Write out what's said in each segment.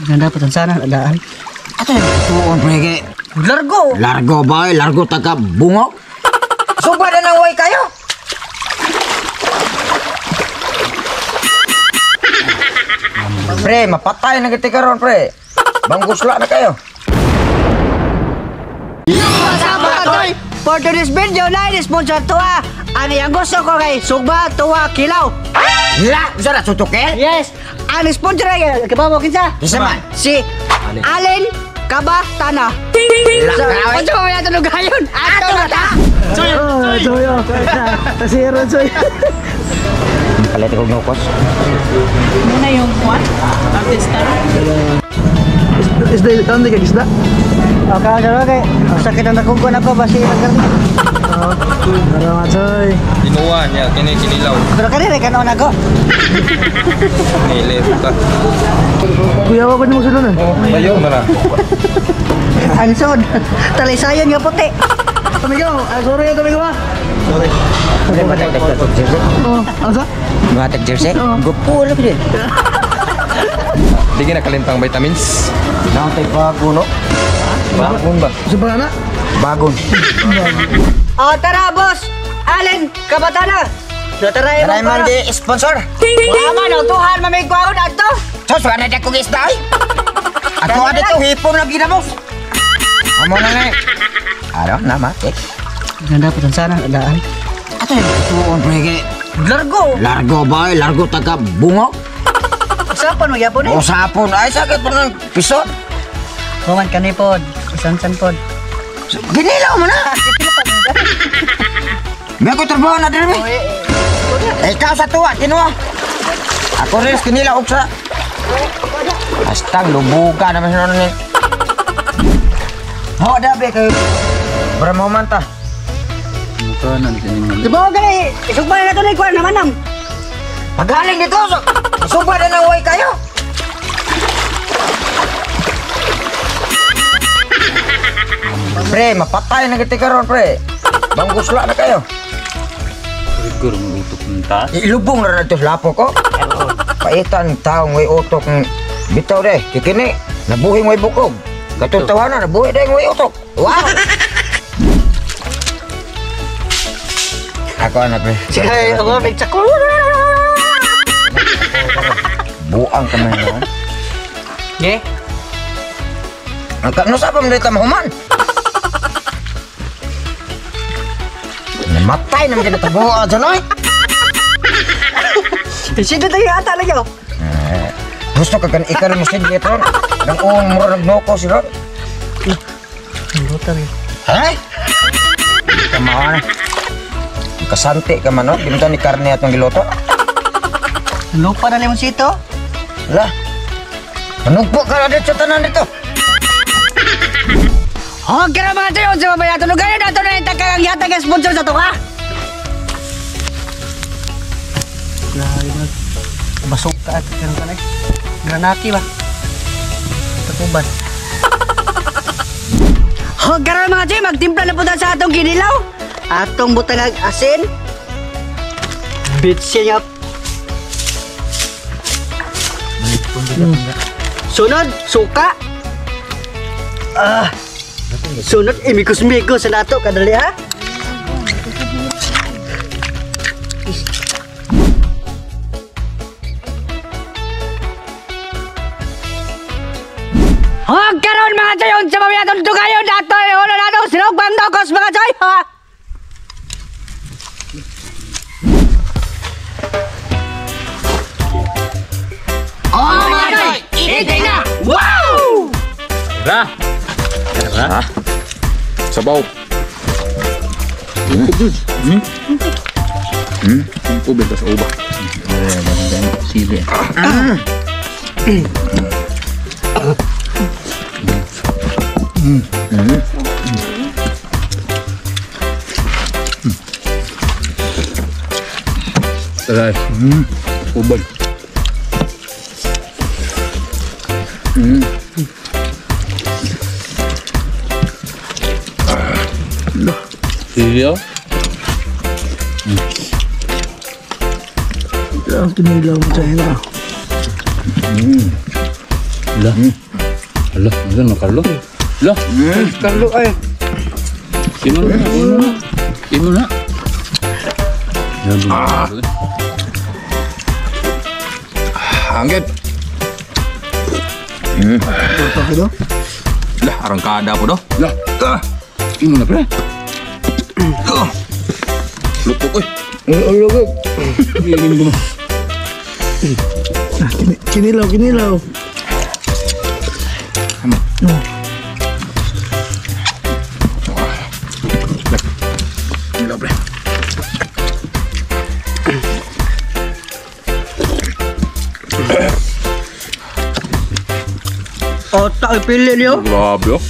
Ganda pa sana nadaan. Ato yung tuon, pre. Largo. Largo ba? Largo taga bungo? Suba na nang way kayo. Pre, mapatay na kita karon, pre. Banggusla na kayo. For today's video na sponsor tuwa. Ano yung gusto ko kay Sugba Tuwa Kilaw. La, bisa na sutukin? Yes. Ang sponsor ay kabawa kinsa? Isa man. Si Allen Kabatana. Ano mo yan tulog ngayon? Ato na ta! Soyo! Tasiro, Soy. Palit ko nukos. Muna yung what? Artista? Isda, tanda ka isda? Okay, okay. Sakit ang nakukuha ako, basi ilang karni. Salamat, Soy. Tinuan ya, kinilaw. Pero kanina, kanoon ako. Nilit ka. Kuya, ako niyo magsulonan. Bayo na na. Ansod, talisayan nga puti. Tumigaw, sorry tumigaw ah. Sorry. Pre, matag-tag na jersey. Oh, ano sa? Matag jersey? Gupo lang din. Di ka nakalintang vitamins. Nakatay bago, no? Bagon ba? Sa na? Bagon. Oh, tara, boss! Allen, Kabatana! Tara, Taray man di sponsor. Wala man, tuhan mamigwaon ato! Sos, wala na kong isda, eh. Ato ada to, hipon na ginamos. Amo na nga, eh. Ano, namatik. Ganda pa sana nadaan. Ato yung tuon, pre. Largo! Largo ba? Largo taga bungo? Usapan mo, yapon O sapon. Ay, sakit pa ng piso. Human ka ni pod, isan-san pod. Ginilaw mo na. May ako trabaho na din, eh. Ikaw sa tuwa, kinuha. Ako rin, kinilaw sa... Hastang, lubuga naman siya nun, eh. Ho, dabi kayo. Berapa mantah? Di ba ka ni, isugba na ito na ikuan naman nam. Magaling dito. Suba na naway kayo. Pre, mapatay na kita karon, pre. Banggusla na kayo. Siguro may utok ng taas. Ilubong na rin ito sa lapo ko. Paitan taong may utok. Bitaw deh, kikini. Nabuhi mo ibukog. Katutawanan, nabuhi deh mo utok. Wow! Ako anak, pre. Sige, ako may tsako. Buang ka man yan. Ge? Ang kakno sa pamilita mahuman. Namatay naman dyan natabuha dyan, oy. Sino tayo ata lagi ako? Gusto ka ikan mo sin dito. Nang uong mura nagnoko sila. Lutan eh. Hay? Hindi ka mahan. Kasanti ka man, no? Ginto ni karne atong giloto. Lupa na limon sito. Lah. Manugpo ka na dito sa tanan dito. Oh, kira mga tayo sa mamaya tunugan na ito na yung takang yata ka sponsor sa ito ha? Lahat na. Basok ka at kira ka na eh. Granati ba? Takuban. Oh, kira mga tayo magtimpla na po sa atong ginilaw. Atong butangag asin. Bitsin up. Sunod, suka. Sunod, imikos-mikos sa nato, kadali ha? Huwag karoon mga sayon sa pamiyatong tugayon nato, ulo nato, sinog bang dokos mga say, ha? Oh my God! Itigay na! Wow! Tara! Tara! Sabaw! Ubig ka sa uba. Sili. Tara! Ubag. Sili oh. Ang kinilaw mo sa hira. Lah. Alah, ano Carlo? Lah. Kalau ay. Imo na. Imo na. Yan. Anggit. Lah, arangkada po do. Lah. Imo na pre. Lutok eh. Ulog. Imo na. Kinilaw. Gila pre. Otak pilih dia. Grabe oh.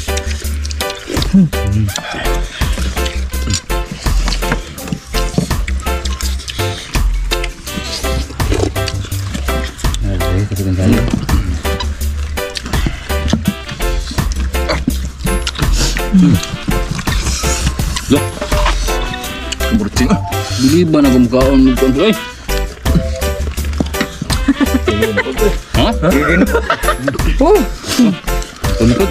Ay, katagan tayo. Lah. Burcing ah. Bili ba na kumkaon mo kon pre? Ha? Oh, Tuntut.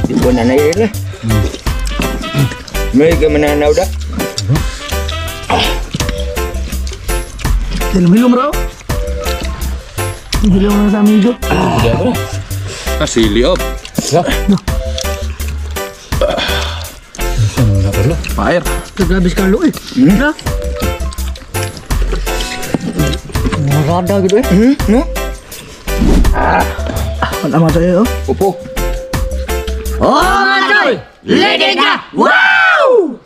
ibu nak naik lah. Mereka menanau dah. Hilum raw. Hilum lang sa amigo. Udah pre. Kasih liop. Ano na Carlo? Pair. Terhabis kalau Dah. Rada gitu No? Nama saya Upo. Oh, Manjoy! Legenda! Wow!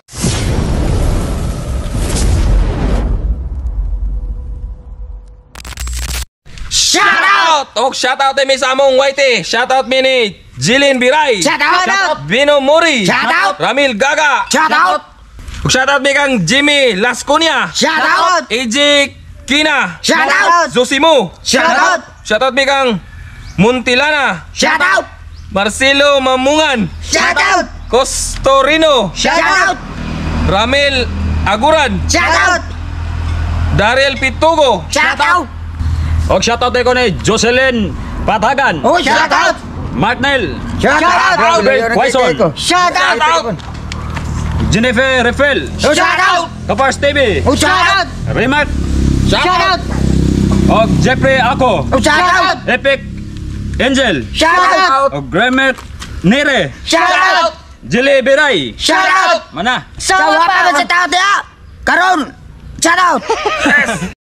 Shout out! Og shout out mi sa among Whitey. Shout out mi ni Jilin Biray. Shout out! Bino Mori. Shout out! Ramil Gaga. Shout out! Og shout out mi kang Jimmy Lasconia. Shout out! AJ Kina. Shout out! Zosimo. Shout out! Shout out mi kang Muntilana. Shout out! Marcelo Mamungan. Shout out! Costorino. Shout out! Ramil Aguran. Shout out! Daryl Pitugo. Shout out! Og shoutout ko ni Jocelyn Patagan. Oh, shout out! Mark Nel. Shout out. Albert Quaison. Shout out! Jennifer Refel. Shout out! Kapars TV. Oh, shout out! Remat. Shout out! Og Jeffrey Ako. Oh, shout out! Epic Angel. Shout out! Og Grammar Nere. Shout out! Jili Biray. Shout out! Mana? Sa wapa ka sa tao dia! Karon! Shout out!